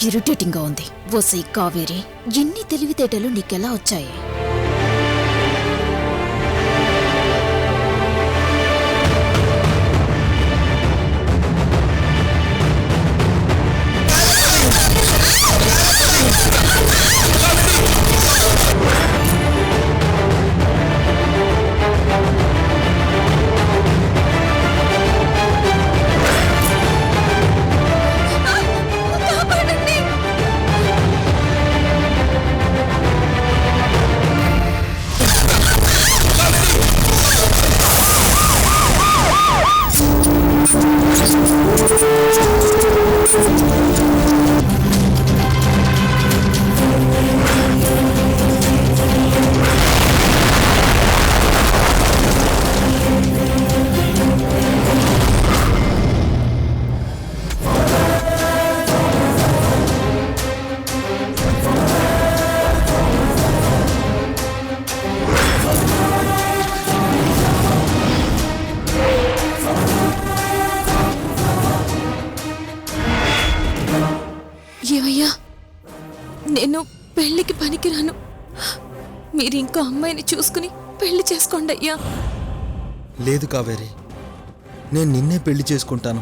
Irritating గా ఉంది. ఓసై కావేరి, ఎన్ని తెలివితేటలు నీకెలా వచ్చాయి? ఏమయ్యా, నేను పెళ్లికి పనికిరాను. మీరింకో అమ్మాయిని చూసుకుని పెళ్లి చేసుకోండి అయ్యా. లేదు కావేరి, నేను నిన్నే పెళ్లి చేసుకుంటాను.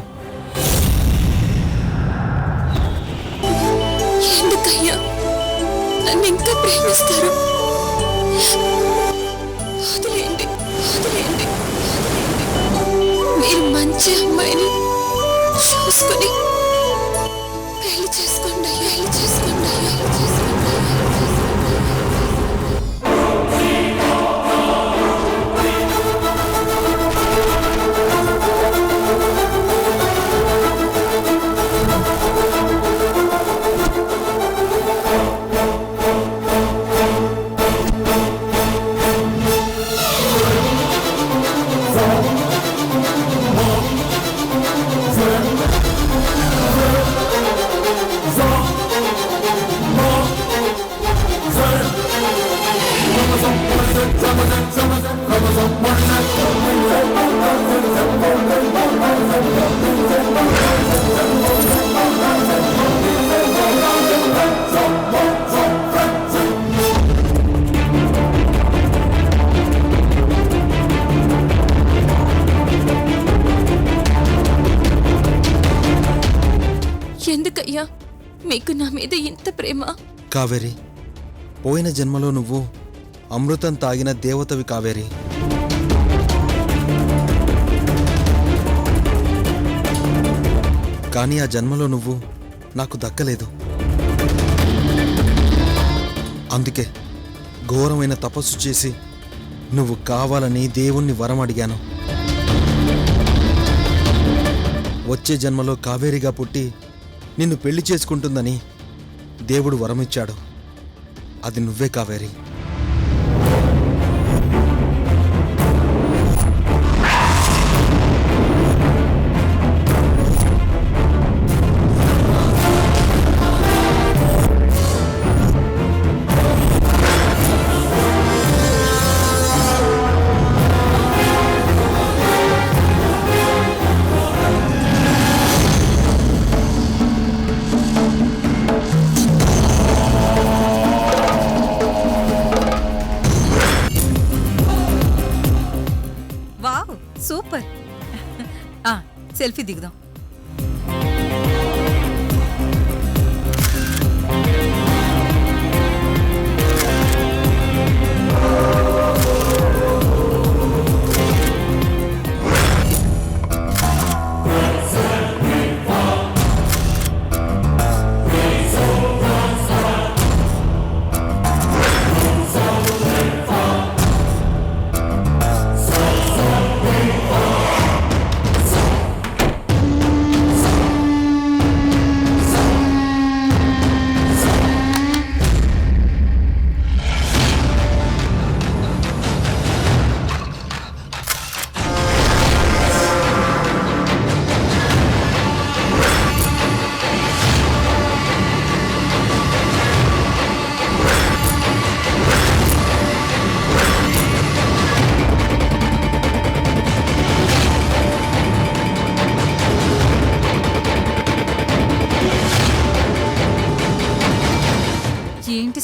ఎందుకయ్యా నన్ను ఇంకా ప్రేమిస్తారు? వదిలేయండి, వదిలేయండి, వదిలేయండి. మీరు మంచి అమ్మాయిని చూసుకుని పెళ్లి చేసుకోండి అయ్యా, పెళ్లి చేసుకోండి అయ్యా, పెళ్లి చేసుకోండి అయ్యా. ఎందుకయ్యా మీకు నా మీద ఇంత ప్రేమ? కావేరి, పోయిన జన్మలో నువ్వు అమృతం తాగిన దేవతవి కావేరి. కానీ ఆ జన్మలో నువ్వు నాకు దక్కలేదు. అందుకే ఘోరమైన తపస్సు చేసి నువ్వు కావాలని దేవుణ్ణి వరం అడిగాను. వచ్చే జన్మలో కావేరిగా పుట్టి నిన్ను పెళ్లి చేసుకుంటుందని దేవుడు వరమిచ్చాడు. అది నువ్వే కావేరి. సూపర్. సెల్ఫీ దిగుదాం.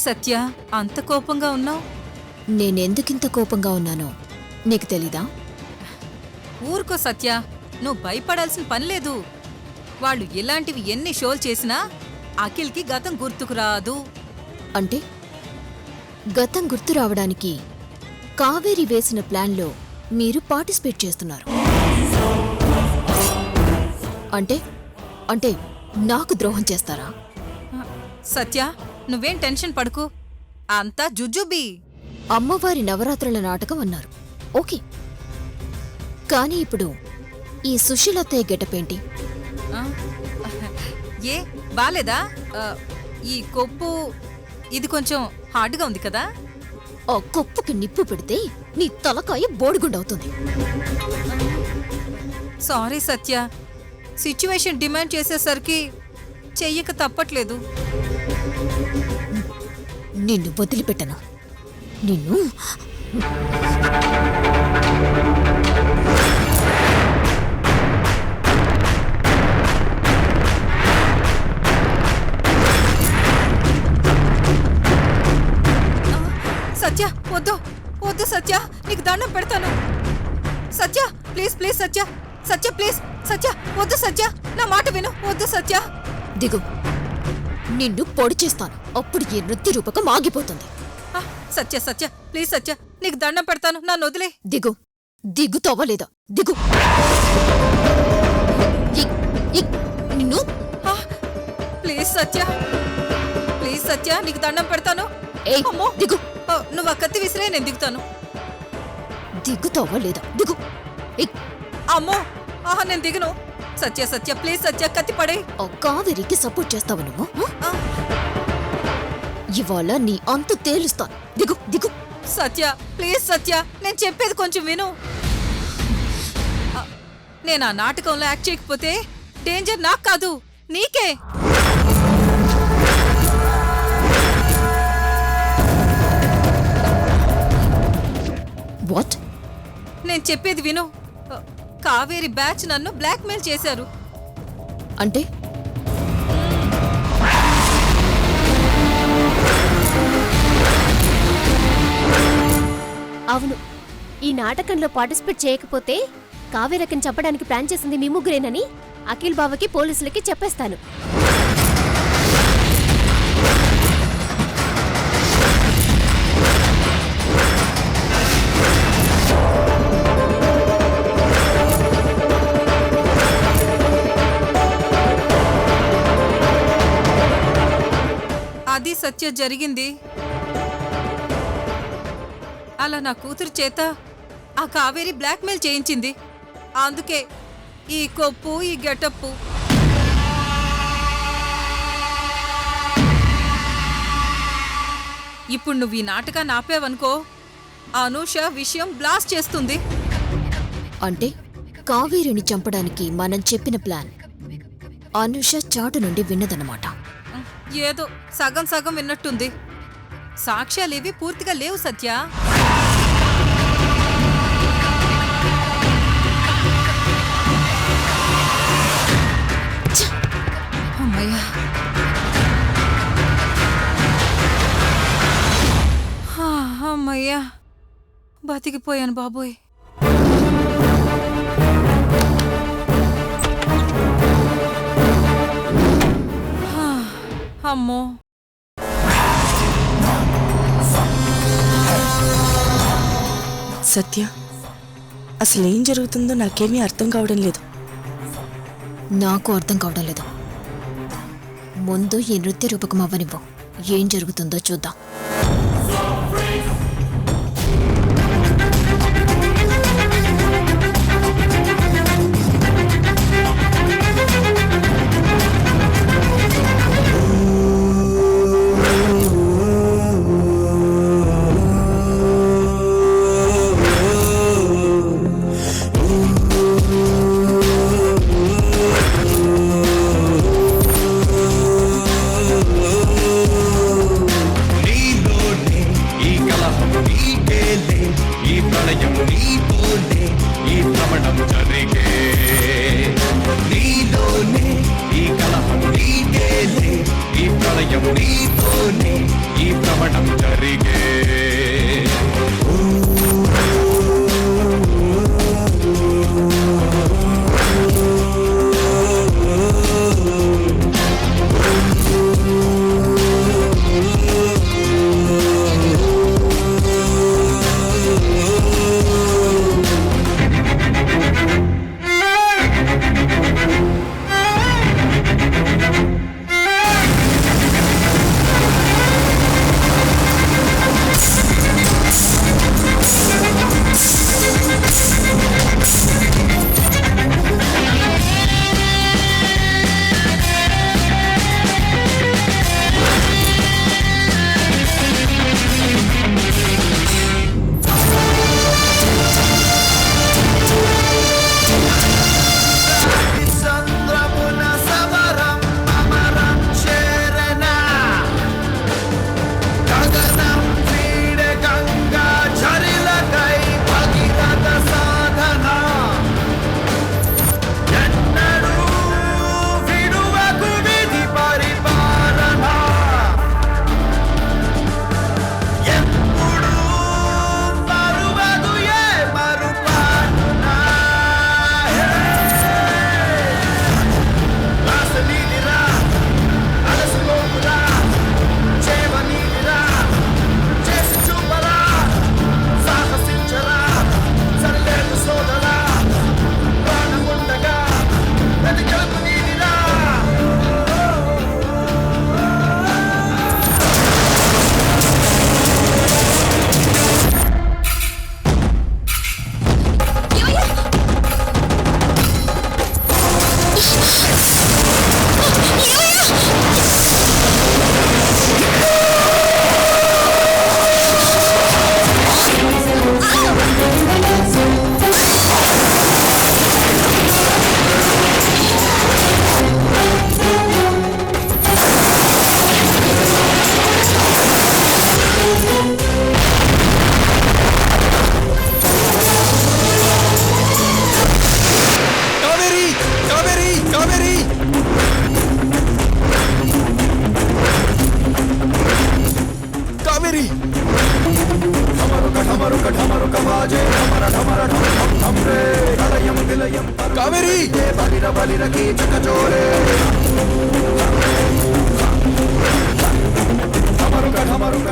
సత్య అంత కోపంగా ఉన్నావు? నేనెందుకింత కోపంగా ఉన్నానో నీకు తెలీదా? ఊరుకో సత్య, నువ్వు భయపడాల్సిన పని లేదు. వాళ్ళు ఇలాంటివి ఎన్ని షోలు చేసినా అఖిల్కి గతం గుర్తుకు రాదు. అంటే గతం గుర్తు రావడానికి కావేరి వేసిన ప్లాన్లో మీరు పార్టిసిపేట్ చేస్తున్నారు. అంటే అంటే నాకు ద్రోహం చేస్తారా? సత్య, నువ్వేం టెన్షన్ పడుకు, అంతా జుజుబీ. అమ్మవారి నవరాత్రుల నాటకం అన్నారు, ఓకే. కానీ ఇప్పుడు ఈ సుశీలత్తయ్య గెటపేంటి? ఆ? ఏ బాలేదా? ఈ కొప్పు ఇది కొంచెం హార్డ్గా ఉంది కదా. ఆ కొప్పుకి నిప్పు పెడితే నీ తలకాయ బోడిగుండవుతుంది. సారీ సత్య, సిచ్యువేషన్ డిమాండ్ చేసేసరికి చెయ్యక తప్పట్లేదు. నిన్ను వదిలిపెట్టను. నిన్ను సత్య వద్దు వద్దు సత్య, నీకు దండం పెడతాను. Satya please please Satya, Satya please Satya వద్దు సత్య, నా మాట విను, వద్దు సత్య. దిగు. నిన్ను పొడి చేస్తాను, అప్పుడు ఈ నృత్య రూపకం ఆగిపోతుంది. సత్య సత్య ప్లీజ్ సత్య, నీకు దండం పెడతాను, నన్ను వదిలే. దిగు. దిగుతావా లేదా? దిగు. నిన్ను ప్లీజ్ సత్య, ప్లీజ్ సత్య, నీకు దండం పెడతాను. ఏయ్, అమ్మో. దిగు. నువ్వు ఆ కత్తి విసిరే, నేను దిగుతాను. దిగుతావా లేదా? దిగు. ఏయ్, అమ్మో, నేను దిగను. సత్య సత్య ప్లీజ్ సత్య, కత్తి పడే. ఆ కావేరికి సపోర్ట్ చేస్తావా నువ్వు? ఇవాళ నీ అంతు తేలుస్తాను. దిగు దిగు. సత్య ప్లీజ్ సత్య, నేను చెప్పేది కొంచెం విను. నేను ఆ నాటకంలో యాక్ట్ చేయకపోతే డేంజర్ నాకు కాదు, నీకే. వాట్? నేను చెప్పేది విను. కావేరి బ్యాచ్ నన్ను బ్లాక్మెయిల్ చేశారు. అంటే అవును, ఈ నాటకంలో పార్టిసిపేట్ చేయకపోతే కావేరకని చంపడానికి ప్లాన్ చేసింది మీ ముగ్గురేనని అఖిల్ బావకి పోలీసులకి చెప్పేస్తాను. అది సత్య జరిగింది. అలా నా కూతురు చేత ఆ కావేరి బ్లాక్మెయిల్ చేయించింది. అందుకే ఈ కొప్పు, ఈ గెటప్పు. ఇప్పుడు నువ్వు ఈ నాటకాన్ని ఆపేవనుకో, అనూష విషయం బ్లాస్ట్ చేస్తుంది. అంటే కావేరిని చంపడానికి మనం చెప్పిన ప్లాన్ అనుష చాటు నుండి విన్నదన్నమాట. ఏదో సగం సగం విన్నట్టుంది. సాక్ష్యాలేవి పూర్తిగా లేవు సత్య. అమ్మయ్యా, అమ్మయ్యా, బతికిపోయాను బాబోయ్. అమ్మో, సత్య, అసలేం జరుగుతుందో నాకేమీ అర్థం కావడం లేదు. నాకు అర్థం కావడం లేదు. ముందు ఈ నృత్య రూపకం అవ్వనివ్వు, ఏం జరుగుతుందో చూద్దాం. నీ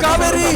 కావేరి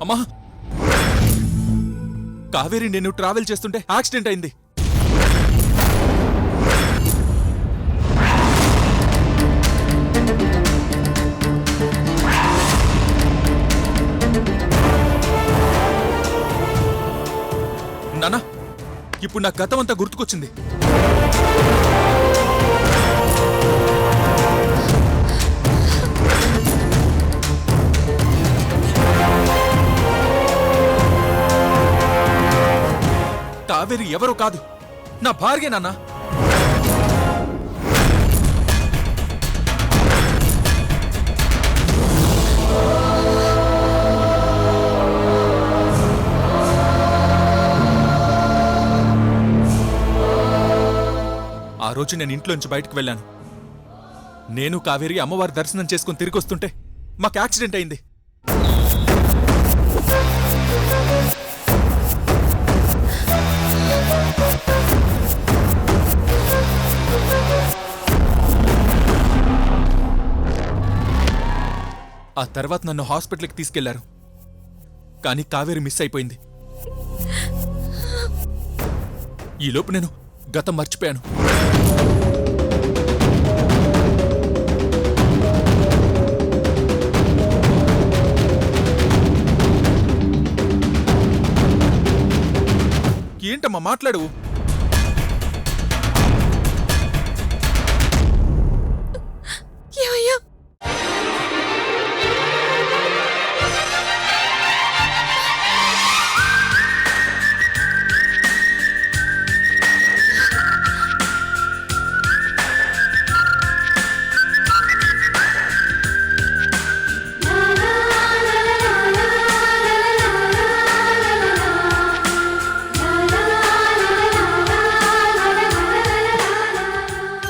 అమ్మా, కావేరి నేను ట్రావెల్ చేస్తుంటే యాక్సిడెంట్ అయింది. నానా, ఇప్పుడు నా గతం అంతా గుర్తుకొచ్చింది. కావేరి ఎవరో కాదు, నా భార్య నాన్న. ఆ రోజు నేను ఇంట్లోంచి బయటకు వెళ్ళాను. నేను కావేరి అమ్మవారి దర్శనం చేసుకుని తిరిగి వస్తుంటే మాకు యాక్సిడెంట్ అయింది. ఆ తర్వాత నన్ను హాస్పిటల్కి తీసుకెళ్లారు. కానీ కావేరి మిస్ అయిపోయింది. ఈలోపు నేను గతం మర్చిపోయాను. ఏంటమ్మా మాట్లాడు? ఏమయ్యా,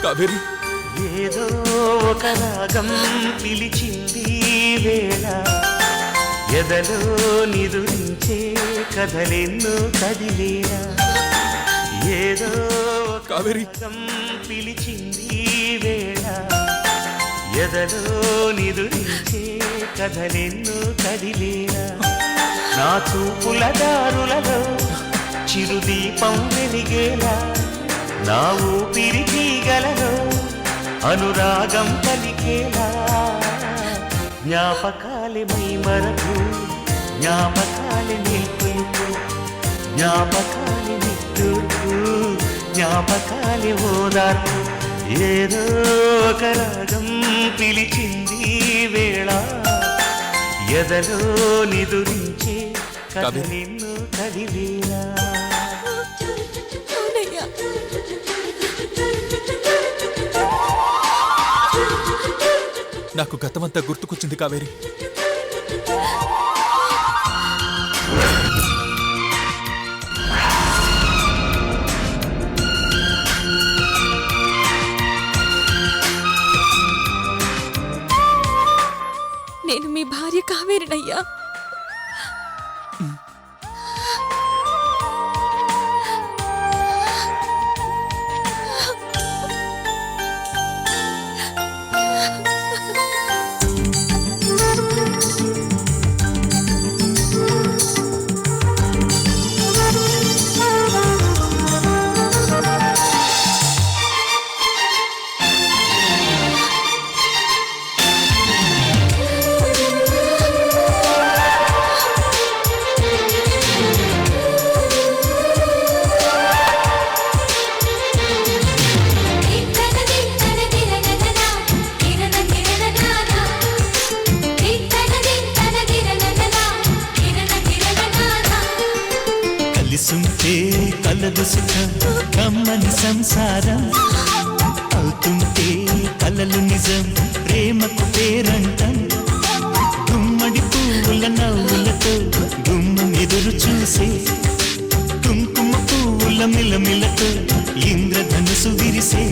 కావేరి, ఏదో ఒక రాగం పిలిచింది వేళ, ఎదలో నిదురించే కథలెన్నో కదిలేలా. ఏదో ఒక కావేరి. రాగం పిలిచింది వేళ, ఎదలో నిదురించే కథలెన్నో కదిలేలా. నా చూపుల దారులలో చిరుదీపం వెలిగేలా, నా ఊపిరి తీగలలో అనురాగం పలికేలా. జ్ఞాపకాలే మై మరకు, జ్ఞాపకాలే నిల్పులుపు, జ్ఞాపకాలే నిట్టూర్పు, జ్ఞాపకాలే ఓదార్పు. ఏదో ఒక రాగం పిలిచింది వేళ, ఎదలో నిదురించే కథ నిన్ను కదిలేలా. అవునయ్యా, నాకు గతమంతా గుర్తుకొచ్చింది కావేరి. నేను మీ భార్య కావేరినయ్యా. సుఖం కమ్మని సంసారం అవుతుంటే కలలు నిజం ప్రేమకు పేరంటం గుమ్మడి పువ్వుల నవ్వులతో గుమ్మం ఎదురు చూసే కుంకుమ పువ్వుల మిలమిలతో ఇంద్రధనుసు విరిసే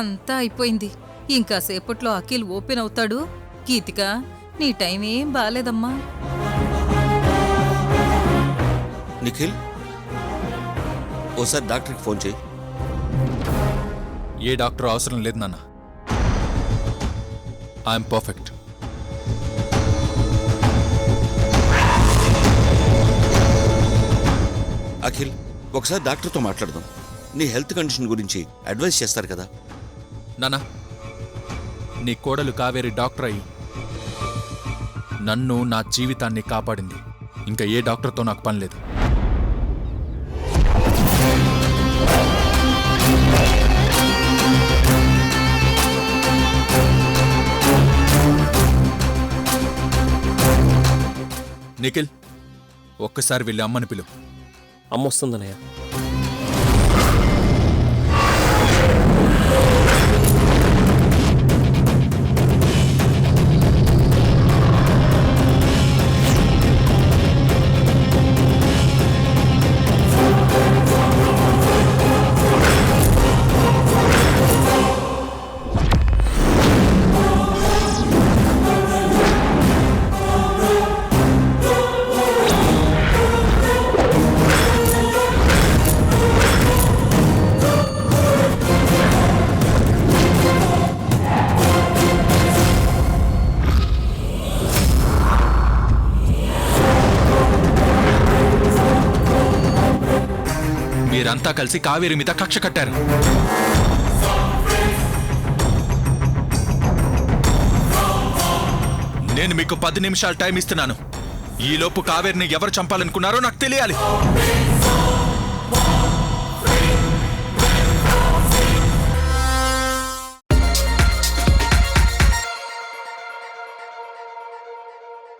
అంతా అయిపోయింది. ఇంకా సేపట్లో అఖిల్ ఓపెన్ అవుతాడు. గీతిక, నీ టైం ఏం బాలేదమ్మా. నిఖిల్ ఓసారి డాక్టర్కి ఫోన్ చేయి. ఏ డాక్టర్ అవసరం లేదు నాన్న. I'm perfect. అఖిల్ ఒకసారి డాక్టర్తో మాట్లాడదాం. నీ హెల్త్ కండిషన్ గురించి అడ్వైస్ చేస్తారు కదా. నాన్న, నీ కోడలు కావేరి డాక్టర్ అయ్యి నన్ను, నా జీవితాన్ని కాపాడింది. ఇంకా ఏ డాక్టర్తో నాకు పని లేదు. నిఖిల్, ఒక్కసారి వెళ్ళి అమ్మని పిలు. అమ్మ వస్తుందన్నయ్య. మీరంతా కలిసి కావేరి మీద కక్ష కట్టారు. నేను మీకు 10 నిమిషాలు టైం ఇస్తున్నాను. ఈలోపు కావేరిని ఎవరు చంపాలనుకున్నారో నాకు తెలియాలి.